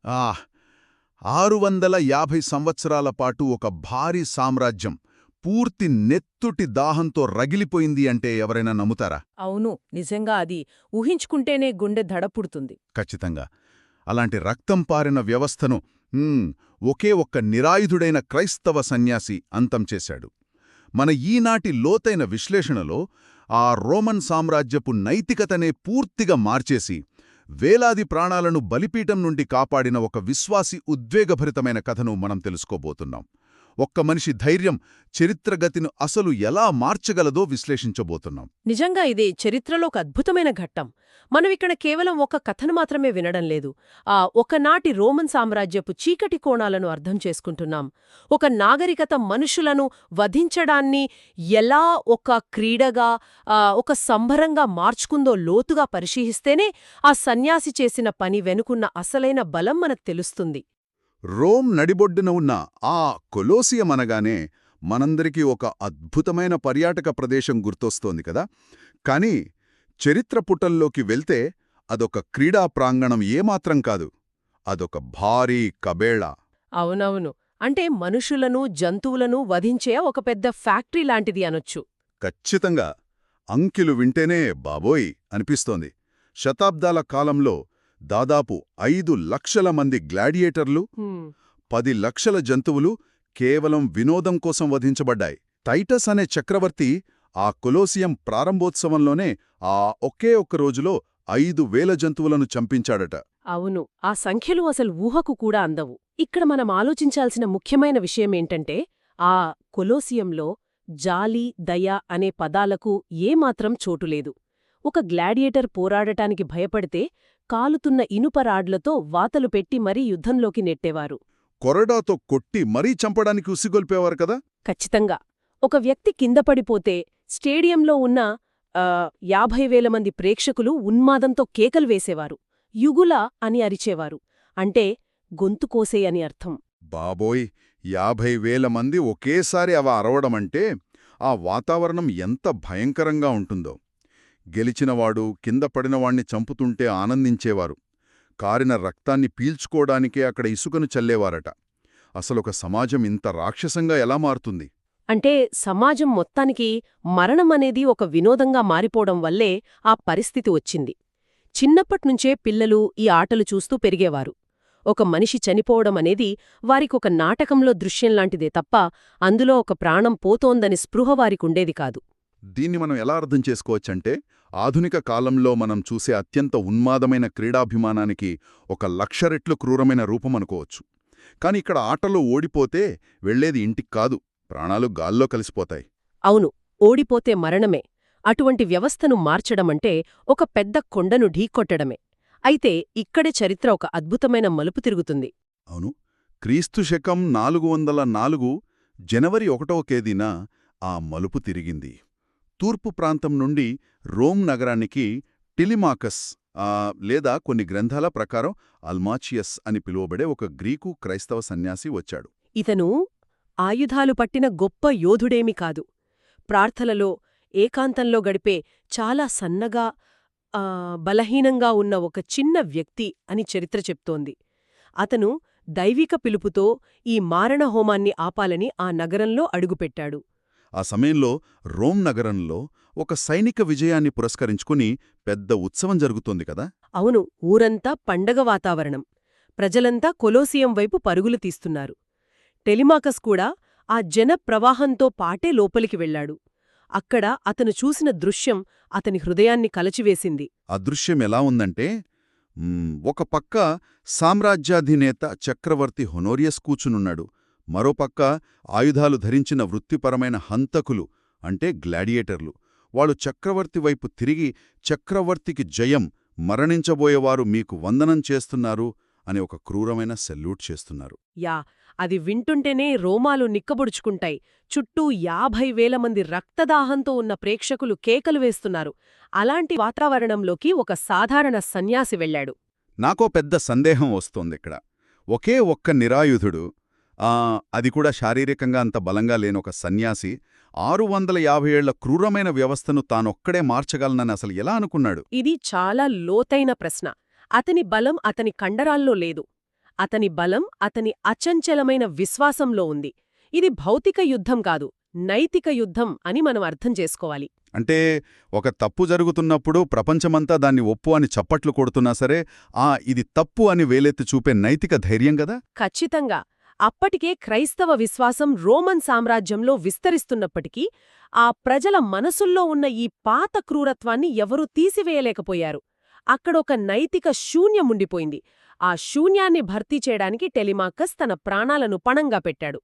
ఆహ్ 650 సంవత్సరాల పాటు ఒక భారీ సామ్రాజ్యం పూర్తి నెత్తుటి దాహంతో రగిలిపోయింది అంటే ఎవరైనా నమ్ముతారా? అవును, నిజంగా అది ఊహించుకుంటేనే గుండె దడపుడుతుంది. ఖచ్చితంగా. అలాంటి రక్తం పారిన వ్యవస్థను ఒకే ఒక్క నిరాయుధుడైన క్రైస్తవ సన్యాసి అంతం చేశాడు. మన ఈనాటి లోతైన విశ్లేషణలో ఆ రోమన్ సామ్రాజ్యపు నైతికతనే పూర్తిగా మార్చేసి వేలాది ప్రాణాలను బలిపీఠం నుండి కాపాడిన ఒక విశ్వాసి ఉద్వేగభరితమైన కథను మనం తెలుసుకోబోతున్నాం. ఒక్క మనిషి ధైర్యం చరిత్రగతిను అసలు ఎలా మార్చగలదో విశ్లేషించబోతున్నాం. నిజంగా ఇది చరిత్రలో ఒక అద్భుతమైన ఘట్టం. మనమిక్కడ కేవలం ఒక కథను మాత్రమే వినడం లేదు. ఒకనాటి రోమన్ సామ్రాజ్యపు చీకటి కోణాలను అర్థం చేసుకుంటున్నాం. ఒక నాగరికత మనుషులను వధించడాన్ని ఎలా ఒక క్రీడగా, ఒక సంభరంగా మార్చుకుందో లోతుగా పరిశీలిస్తేనే ఆ సన్యాసి చేసిన పని వెనుకున్న అసలైన బలం మనకు తెలుస్తుంది. రోమ్ నడిబొడ్డున ఉన్న ఆ కొలోసియం అనగానే మనందరికీ ఒక అద్భుతమైన పర్యాటక ప్రదేశం గుర్తొస్తోంది కదా. కానీ చరిత్ర పుటల్లోకి వెళ్తే అదొక క్రీడా ప్రాంగణం ఏమాత్రం కాదు. అదొక భారీ కబేళా. అవునవును. అంటే మనుషులను, జంతువులను వధించే ఒక పెద్ద ఫ్యాక్టరీ లాంటిది అనొచ్చు. ఖచ్చితంగా. అంకెలు వింటేనే బాబోయ్ అనిపిస్తోంది. శతాబ్దాల కాలంలో దాదాపు 5 లక్షల మంది గ్లాడియేటర్లు, 10 లక్షల జంతువులు కేవలం వినోదం కోసం వధించబడ్డాయి. టైటస్ అనే చక్రవర్తి ఆ కొలోసియం ప్రారంభోత్సవంలోనే ఆ ఒకే ఒక్క రోజులో 5,000 జంతువులను చంపించాడట. అవును, ఆ సంఖ్యలు అసలు ఊహకు కూడా అందవు. ఇక్కడ మనం ఆలోచించాల్సిన ముఖ్యమైన విషయమేంటంటే, ఆ కొలోసియంలో జాలి, దయ అనే పదాలకు ఏమాత్రం చోటులేదు. ఒక గ్లాడియేటర్ పోరాడటానికి భయపడితే కాలుతున్న ఇనుప రాడ్లతో వాతలు పెట్టి మరీ యుద్ధంలోకి నెట్టేవారు. కొరడాతో కొట్టి మరీ చంపడానికి ఉసిగొల్పేవారు కదా. ఖచ్చితంగా. ఒక వ్యక్తి కింద పడిపోతే స్టేడియంలో ఉన్న 50,000 మంది ప్రేక్షకులు ఉన్మాదంతో కేకలు వేసేవారు. యుగులా అని అరిచేవారు. అంటే గొంతు కోసే అని అర్థం. బాబోయ్, 50,000 మంది ఒకేసారి అవ అరవడమంటే ఆ వాతావరణం ఎంత భయంకరంగా ఉంటుందో. గెలిచినవాడు కింద పడినవాణ్ణి చంపుతుంటే ఆనందించేవారు. కారిన రక్తాన్ని పీల్చుకోడానికే అక్కడ ఇసుకను చల్లేవారట. అసలొక సమాజం ఇంత రాక్షసంగా ఎలా మారుతుంది? అంటే సమాజం మొత్తానికి మరణమనేది ఒక వినోదంగా మారిపోవడం వల్లే ఆ పరిస్థితి వచ్చింది. చిన్నప్పట్నుంచే పిల్లలు ఈ ఆటలు చూస్తూ పెరిగేవారు. ఒక మనిషి చనిపోవడం అనేది వారికొక నాటకంలో దృశ్యంలాంటిదే తప్ప అందులో ఒక ప్రాణం పోతోందని స్పృహ వారికుండేది కాదు. దీన్ని మనం ఎలా అర్థం చేసుకోవచ్చంటే, ఆధునిక కాలంలో మనం చూసే అత్యంత ఉన్మాదమైన క్రీడాభిమానానికి ఒక 1,00,000 రెట్లు క్రూరమైన రూపమనుకోవచ్చు. కాని ఇక్కడ ఆటలో ఓడిపోతే వెళ్లేది ఇంటికి కాదు, ప్రాణాలు గాల్లో కలిసిపోతాయి. అవును, ఓడిపోతే మరణమే. అటువంటి వ్యవస్థను మార్చడమంటే ఒక పెద్ద కొండను ఢీకొట్టడమే. అయితే ఇక్కడే చరిత్ర ఒక అద్భుతమైన మలుపు తిరుగుతుంది. అవును, క్రీస్తు శకం 404 జనవరి 1వ తేదీన ఆ మలుపు తిరిగింది. తూర్పు ప్రాంతం నుండి రోమ్ నగరానికి టిలిమాకస్ లేదా కొన్ని గ్రంథాల ప్రకారం అల్మాచియస్ అని పిలువబడే ఒక గ్రీకు క్రైస్తవ సన్యాసి వచ్చాడు. ఇతను ఆయుధాలు పట్టిన గొప్ప యోధుడేమి కాదు. ప్రార్థనలో ఏకాంతంలో గడిపే చాలా సన్నగా, బలహీనంగా ఉన్న ఒక చిన్న వ్యక్తి అని చరిత్ర చెప్తోంది. అతను దైవిక పిలుపుతో ఈ మారణహోమాన్ని ఆపాలని ఆ నగరంలో అడుగుపెట్టాడు. ఆ సమయంలో రోమ్ నగరంలో ఒక సైనిక విజయాన్ని పురస్కరించుకుని పెద్ద ఉత్సవం జరుగుతోంది కదా. అవును, ఊరంతా పండగ వాతావరణం. ప్రజలంతా కొలోసియం వైపు పరుగులు తీస్తున్నారు. టెలిమాకస్ కూడా ఆ జన ప్రవాహంతో పాటే లోపలికి వెళ్లాడు. అక్కడ అతను చూసిన దృశ్యం అతని హృదయాన్ని కలచివేసింది. ఆ దృశ్యం ఎలా ఉందంటే, ఒక పక్క సామ్రాజ్యాధినేత చక్రవర్తి హొనోరియస్ కూచునున్నాడు. మరోపక్క ఆయుధాలు ధరించిన వృత్తిపరమైన హంతకులు అంటే గ్లాడియేటర్లు. వాళ్ళు చక్రవర్తి వైపు తిరిగి, చక్రవర్తికి జయం, మరణించబోయేవారు మీకు వందనం చేస్తున్నారు అని ఒక క్రూరమైన సెల్యూట్ చేస్తున్నారు. అది వింటుంటేనే రోమాలు నిక్కబొడుచుకుంటాయి. చుట్టూ 50,000 మంది రక్తదాహంతో ఉన్న ప్రేక్షకులు కేకలు వేస్తున్నారు. అలాంటి వాతావరణంలోకి ఒక సాధారణ సన్యాసి వెళ్లాడు. నాకో పెద్ద సందేహం వస్తోందిక్కడ. ఒకే ఒక్క నిరాయుధుడు, అది కూడా శారీరకంగా అంత బలంగా లేనొక సన్యాసి 650 ఏళ్ల క్రూరమైన వ్యవస్థను తానొక్కడే మార్చగలనని అసలు ఎలా అనుకున్నాడు? ఇది చాలా లోతైన ప్రశ్న. అతని బలం అతని కండరాల్లో లేదు. అతని బలం అతని అచంచలమైన విశ్వాసంలో ఉంది. ఇది భౌతిక యుద్ధం కాదు, నైతిక యుద్ధం అని మనం అర్థం చేసుకోవాలి. అంటే ఒక తప్పు జరుగుతున్నప్పుడు ప్రపంచమంతా దాన్ని ఒప్పు అని చప్పట్లు కొడుతున్నా సరే ఇది తప్పు అని వేలెత్తి చూపే నైతిక ధైర్యం గదా. ఖచ్చితంగా. అప్పటికే క్రైస్తవ విశ్వాసం రోమన్ సామ్రాజ్యంలో విస్తరిస్తున్నప్పటికీ ఆ ప్రజల మనసుల్లో ఉన్న ఈ పాత క్రూరత్వాన్ని ఎవరూ తీసివేయలేకపోయారు. అక్కడొక నైతిక శూన్యముండిపోయింది. ఆ శూన్యాన్ని భర్తీ చేయడానికి టెలిమాకస్ తన ప్రాణాలను పణంగా పెట్టాడు.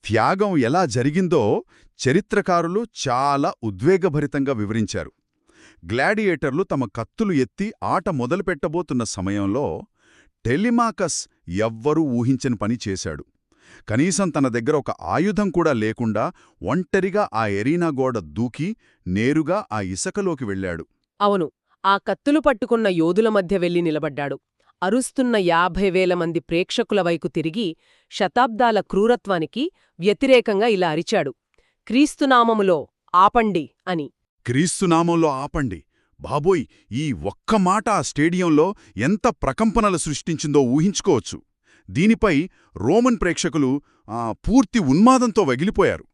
త్యాగం ఎలా జరిగిందో చరిత్రకారులు చాలా ఉద్వేగభరితంగా వివరించారు. గ్లాడియేటర్లు తమ కత్తులు ఎత్తి ఆట మొదలుపెట్టబోతున్న సమయంలో టెలిమాకస్ ఎవ్వరూ ఊహించని పని చేశాడు. కనీసం తన దగ్గర ఒక ఆయుధం కూడా లేకుండా ఒంటరిగా ఆ ఎరీనా గోడ దూకి నేరుగా ఆ ఇసకలోకి వెళ్ళాడు. అవును, ఆ కత్తులు పట్టుకున్న యోధుల మధ్య వెళ్లి నిలబడ్డాడు. అరుస్తున్న 50,000 మంది ప్రేక్షకుల వైపు తిరిగి శతాబ్దాల క్రూరత్వానికి వ్యతిరేకంగా ఇలా అరిచాడు, క్రీస్తునామములో ఆపండి అని. క్రీస్తునామంలో ఆపండి! బాబోయ్, ఈ ఒక్క మాట ఆ స్టేడియంలో ఎంత ప్రకంపనలు సృష్టించిందో ఊహించుకోవచ్చు. దీనిపై రోమన్ ప్రేక్షకులు పూర్తి ఉన్మాదంతో వగిలిపోయారు.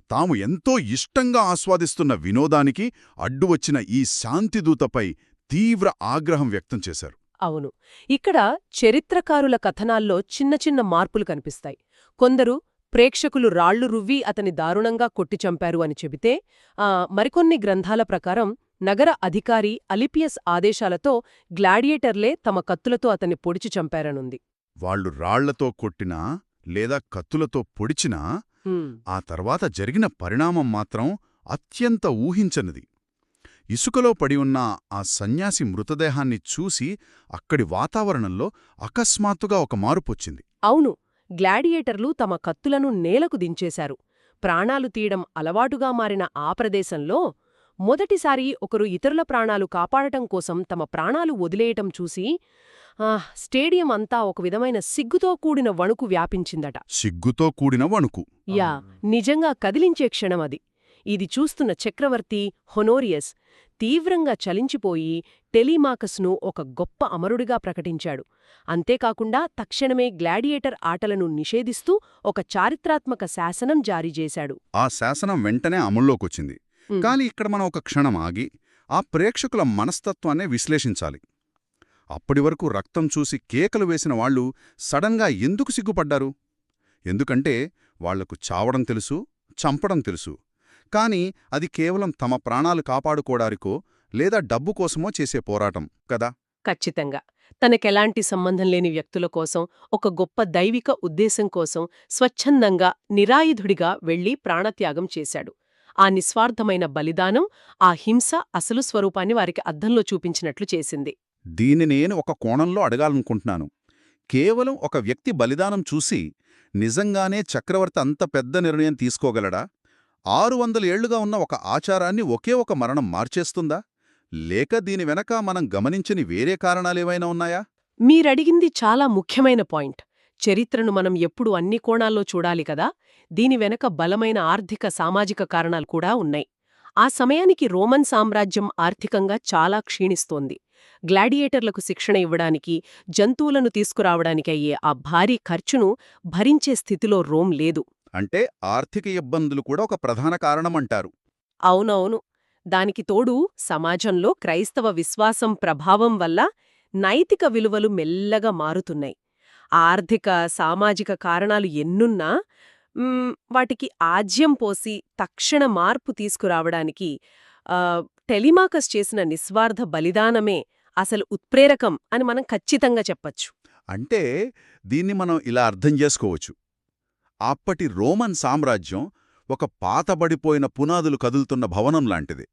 తాము ఎంతో ఇష్టంగా ఆస్వాదిస్తున్న వినోదానికి అడ్డువచ్చిన ఈ శాంతిదూతపై తీవ్ర ఆగ్రహం వ్యక్తం చేశారు. అవును, ఇక్కడ చరిత్రకారుల కథనాల్లో చిన్న చిన్న మార్పులు కనిపిస్తాయి. కొందరు ప్రేక్షకులు రాళ్లు రువ్వి అతని దారుణంగా కొట్టి చంపారు అని చెబితే, మరికొన్ని గ్రంథాల ప్రకారం నగర అధికారి అలిపియస్ ఆదేశాలతో గ్లాడియేటర్లే తమ కత్తులతో అతన్ని పొడిచి చంపారనుంది. వాళ్లు రాళ్లతో కొట్టినా లేదా కత్తులతో పొడిచినా ఆ తర్వాత జరిగిన పరిణామం మాత్రం అత్యంత ఊహించనిది. ఇసుకలో పడి ఉన్న ఆ సన్యాసి మృతదేహాన్ని చూసి అక్కడి వాతావరణంలో అకస్మాత్తుగా ఒక మార్పొచ్చింది. అవును, గ్లాడియేటర్లు తమ కత్తులను నేలకు దించేశారు. ప్రాణాలు తీయడం అలవాటుగా మారిన ఆ ప్రదేశంలో మొదటిసారి ఒకరు ఇతరుల ప్రాణాలు కాపాడటం కోసం తమ ప్రాణాలు వదిలేయటం చూసి స్టేడియం అంతా ఒక విధమైన సిగ్గుతో కూడిన వణుకు వ్యాపించిందట. సిగ్గుతో కూడిన వణుకు? యా, నిజంగా కదిలించే క్షణం అది. ఇది చూస్తున్న చక్రవర్తి హొనోరియస్ తీవ్రంగా చలించిపోయి టెలిమాకస్ను ఒక గొప్ప అమరుడిగా ప్రకటించాడు. అంతేకాకుండా తక్షణమే గ్లాడియేటర్ ఆటలను నిషేధిస్తూ ఒక చారిత్రాత్మక శాసనం జారీ చేశాడు. ఆ శాసనం వెంటనే అమల్లోకొచ్చింది. కాని ఇక్కడ మనం ఒక క్షణం ఆగి ఆ ప్రేక్షకుల మనస్తత్వాన్నే విశ్లేషించాలి. అప్పటివరకు రక్తం చూసి కేకలు వేసిన వాళ్లు సడన్గా ఎందుకు సిగ్గుపడ్డారు? ఎందుకంటే వాళ్లకు చావడం తెలుసు, చంపడం తెలుసు. కాని అది కేవలం తమ ప్రాణాలు కాపాడుకోడానికో లేదా డబ్బు కోసమో చేసే పోరాటం కదా. ఖచ్చితంగా. తనకెలాంటి సంబంధం లేని వ్యక్తుల కోసం, ఒక గొప్ప దైవిక ఉద్దేశం కోసం స్వచ్ఛందంగా నిరాయుధుడిగా వెళ్లి ప్రాణత్యాగం చేశాడు. ఆ నిస్వార్థమైన బలిదానం ఆ హింస అసలు స్వరూపాన్ని వారికి అద్దంలో చూపించినట్లు చేసింది. దీన్ని నేను ఒక కోణంలో అడగాలనుకుంటున్నాను. కేవలం ఒక వ్యక్తి బలిదానం చూసి నిజంగానే చక్రవర్తి అంత పెద్ద నిర్ణయం తీసుకోగలడా? 600 ఏళ్లుగా ఉన్న ఒక ఆచారాన్ని ఒకే ఒక మరణం మార్చేస్తుందా? లేక దీని వెనక మనం గమనించని వేరే కారణాలేవైనా ఉన్నాయా? మీరడిగింది చాలా ముఖ్యమైన పాయింట్. చరిత్రను మనం ఎప్పుడూ అన్ని కోణాల్లో చూడాలి కదా. దీని వెనక బలమైన ఆర్థిక, సామాజిక కారణాలు కూడా ఉన్నాయి. ఆ సమయానికి రోమన్ సామ్రాజ్యం ఆర్థికంగా చాలా క్షీణిస్తోంది. గ్లాడియేటర్లకు శిక్షణ ఇవ్వడానికి, జంతువులను తీసుకురావడానికి అయ్యే ఆ భారీ ఖర్చును భరించే స్థితిలో రోమ్ లేదు. అంటే ఆర్థిక ఇబ్బందులు కూడా ఒక ప్రధాన కారణమంటారు. అవునవును. దానికి తోడు సమాజంలో క్రైస్తవ విశ్వాసం ప్రభావం వల్ల నైతిక విలువలు మెల్లగా మారుతున్నాయి. ఆర్థిక, సామాజిక కారణాలు ఎన్నున్నా వాటికి ఆజ్యం పోసి తక్షణ మార్పు తీసుకురావడానికి టెలిమాకస్ చేసిన నిస్వార్థ బలిదానమే అసలు ఉత్ప్రేరకం అని మనం ఖచ్చితంగా చెప్పచ్చు. అంటే దీన్ని మనం ఇలా అర్థం చేసుకోవచ్చు. అప్పటి రోమన్ సామ్రాజ్యం ఒక పాతబడిపోయిన పునాదులు కదులుతున్న భవనం లాంటిది.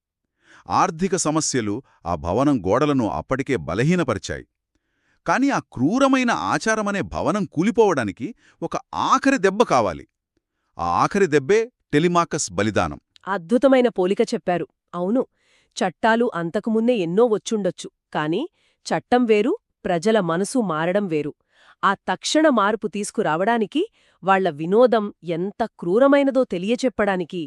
ఆర్థిక సమస్యలు ఆ భవనం గోడలను అప్పటికే బలహీనపరిచాయి. కాని ఆ క్రూరమైన ఆచారమనే భవనం కూలిపోవడానికి ఒక ఆఖరి దెబ్బ కావాలి. ఆ ఆఖరి దెబ్బే టెలిమాకస్ బలిదానం. అద్భుతమైన పోలిక చెప్పారు. అవును, చట్టాలు అంతకుముందే ఎన్నో వచ్చుండొచ్చు, కాని చట్టం వేరు, ప్రజల మనసు మారడం వేరు. ఆ తక్షణ మార్పు తీసుకురావడానికి వాళ్ల వినోదం ఎంత క్రూరమైనదో తెలియచెప్పడానికి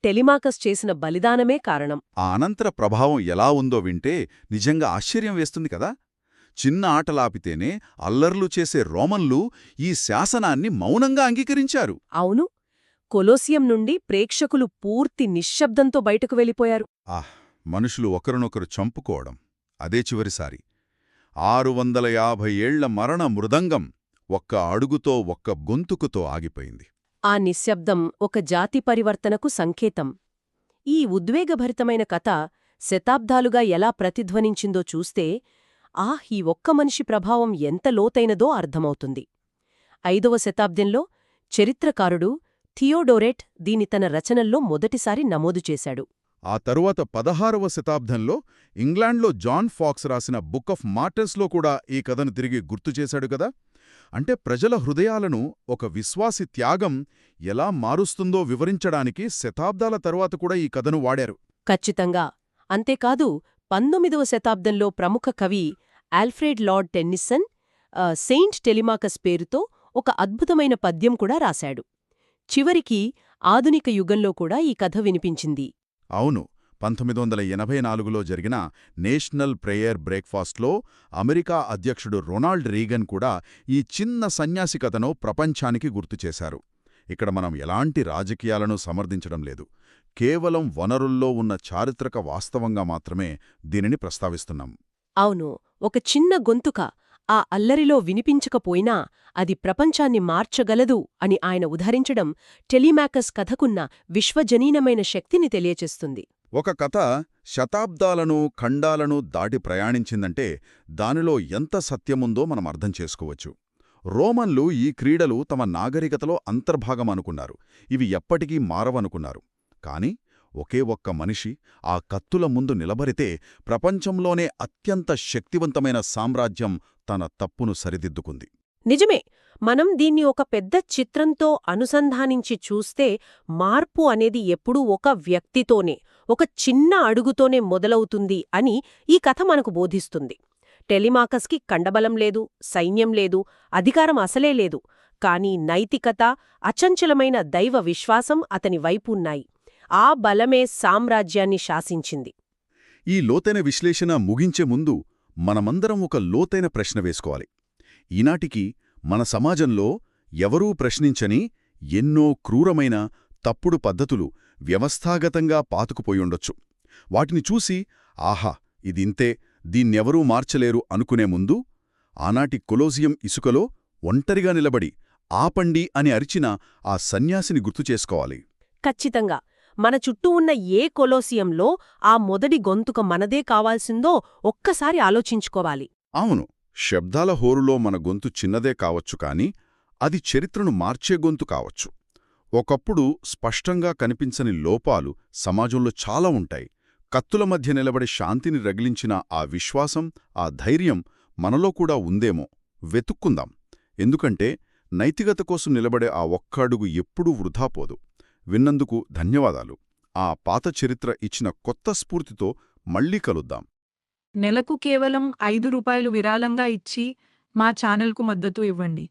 టెలిమాకస్ చేసిన బలిదానమే కారణం. ఆ అనంతర ప్రభావం ఎలా ఉందో వింటే నిజంగా ఆశ్చర్యం వేస్తుంది కదా. చిన్న ఆటలాపితేనే అల్లర్లు చేసే రోమన్లు ఈ శాసనాన్ని మౌనంగా అంగీకరించారు. అవును, కొలోసియం నుండి ప్రేక్షకులు పూర్తి నిశ్శబ్దంతో బయటకు వెళ్ళిపోయారు. మనుషులు ఒకరినొకరు చంపుకోవడం అదే చివరిసారి. 650 ఏళ్ల మరణ మృదంగం ఒక్క అడుగుతో ఒక్క గొంతుకుతో ఆగిపోయింది. ఆ నిశ్శబ్దం ఒక జాతి పరివర్తనకు సంకేతం. ఈ ఉద్వేగభరితమైన కథ శతాబ్దాలుగా ఎలా ప్రతిధ్వనించిందో చూస్తే ఈ ఒక్క మనిషి ప్రభావం ఎంత లోతైనదో అర్థమవుతుంది. 5వ శతాబ్దంలో చరిత్రకారుడు థియోడోరెట్ దీని తన రచనల్లో మొదటిసారి నమోదు చేశాడు. ఆ తరువాత 16వ శతాబ్దంలో ఇంగ్లాండ్లో జాన్ ఫాక్స్ రాసిన బుక్ ఆఫ్ మార్టర్స్లో కూడా ఈ కథను తిరిగి గుర్తుచేశాడు కదా. అంటే ప్రజల హృదయాలను ఒక విశ్వాసి త్యాగం ఎలా మారుస్తుందో వివరించడానికి శతాబ్దాల తరువాత కూడా ఈ కథను వాడారు. ఖచ్చితంగా. అంతేకాదు 19వ శతాబ్దంలో ప్రముఖ కవి Alfred lord Tennyson Saint Telemachus పేరుతో ఒక అద్భుతమైన పద్యం కూడా రాశాడు. చివరికి ఆధునిక యుగంలో కూడా ఈ కథ వినిపించింది. అవును, 1984లో జరిగిన నేషనల్ ప్రేయర్ బ్రేక్ఫాస్ట్లో అమెరికా అధ్యక్షుడు రొనాల్డ్ రీగన్ కూడా ఈ చిన్న సన్యాసి కథను ప్రపంచానికి గుర్తుచేశారు. ఇక్కడ మనం ఎలాంటి రాజకీయాలను సమర్థించడం లేదు, కేవలం వనరుల్లో ఉన్న చారిత్రక వాస్తవంగా మాత్రమే దీనిని ప్రస్తావిస్తున్నాం. అవును, ఒక చిన్న గొంతుక ఆ అల్లరిలో వినిపించకపోయినా అది ప్రపంచాన్ని మార్చగలదు అని ఆయన ఉదహరించడం టెలిమాకస్ కథకున్న విశ్వజనీనమైన శక్తిని తెలియచేస్తుంది. ఒక కథ శతాబ్దాలను ఖండాలను దాటి ప్రయాణించిందంటే దానిలో ఎంత సత్యముందో మనం అర్థం చేసుకోవచ్చు. రోమన్లు ఈ క్రీడలు తమ నాగరికతలో అంతర్భాగమనుకున్నారు, ఇవి ఎప్పటికీ మారవనుకున్నారు. కాని ఒకే ఒక్క మనిషి ఆ కత్తుల ముందు నిలబడితే ప్రపంచంలోనే అత్యంత శక్తివంతమైన సామ్రాజ్యం తన తప్పును సరిదిద్దుకుంది. నిజమే. మనం దీన్ని ఒక పెద్ద చిత్రంతో అనుసంధానించి చూస్తే మార్పు అనేది ఎప్పుడూ ఒక వ్యక్తితోనే, ఒక చిన్న అడుగుతోనే మొదలవుతుంది అని ఈ కథ మనకు బోధిస్తుంది. టెలిమాకస్కి కండబలం లేదు, సైన్యం లేదు, అధికారం అసలే లేదు. కానీ నైతికత, అచంచలమైన దైవ విశ్వాసం అతని వైపున్నాయి. ఆ బలమే సామ్రాజ్యాన్ని శాసించింది. ఈ లోతైన విశ్లేషణ ముగించే ముందు మనమందరం ఒక లోతైన ప్రశ్న వేసుకోవాలి. ఈనాటికి మన సమాజంలో ఎవరూ ప్రశ్నించని ఎన్నో క్రూరమైన తప్పుడు పద్ధతులు వ్యవస్థాగతంగా పాతుకుపోయుండొచ్చు. వాటిని చూసి ఆహా ఇదింతే, దీన్నెవరూ మార్చలేరు అనుకునే ముందు ఆనాటి కొలోసియం ఇసుకలో ఒంటరిగా నిలబడి ఆపండి అని అరిచిన ఆ సన్యాసిని గుర్తుచేసుకోవాలి. ఖచ్చితంగా. మన చుట్టూ ఉన్న ఏ కొలోసియంలో ఆ మొదటి గొంతుక మనదే కావాల్సిందో ఒక్కసారి ఆలోచించుకోవాలి. అవును, శబ్దాల హోరులో మన గొంతు చిన్నదే కావచ్చు, కాని అది చరిత్రను మార్చే గొంతు కావచ్చు. ఒకప్పుడు స్పష్టంగా కనిపించని లోపాలు సమాజంలో చాలా ఉంటాయి. కత్తుల మధ్య నిలబడి శాంతిని రగిలించిన ఆ విశ్వాసం, ఆ ధైర్యం మనలో కూడా ఉందేమో వెతుక్కుందాం. ఎందుకంటే నైతికత కోసం నిలబడే ఆ ఒక్క అడుగు ఎప్పుడూ వృధాపోదు. విన్నందుకు ధన్యవాదాలు. ఆ పాత చరిత్ర ఇచ్చిన కొత్త స్ఫూర్తితో మళ్ళీ కలుద్దాం. నెలకు కేవలం 5 రూపాయలు విరాళంగా ఇచ్చి మా ఛానల్కు మద్దతు ఇవ్వండి.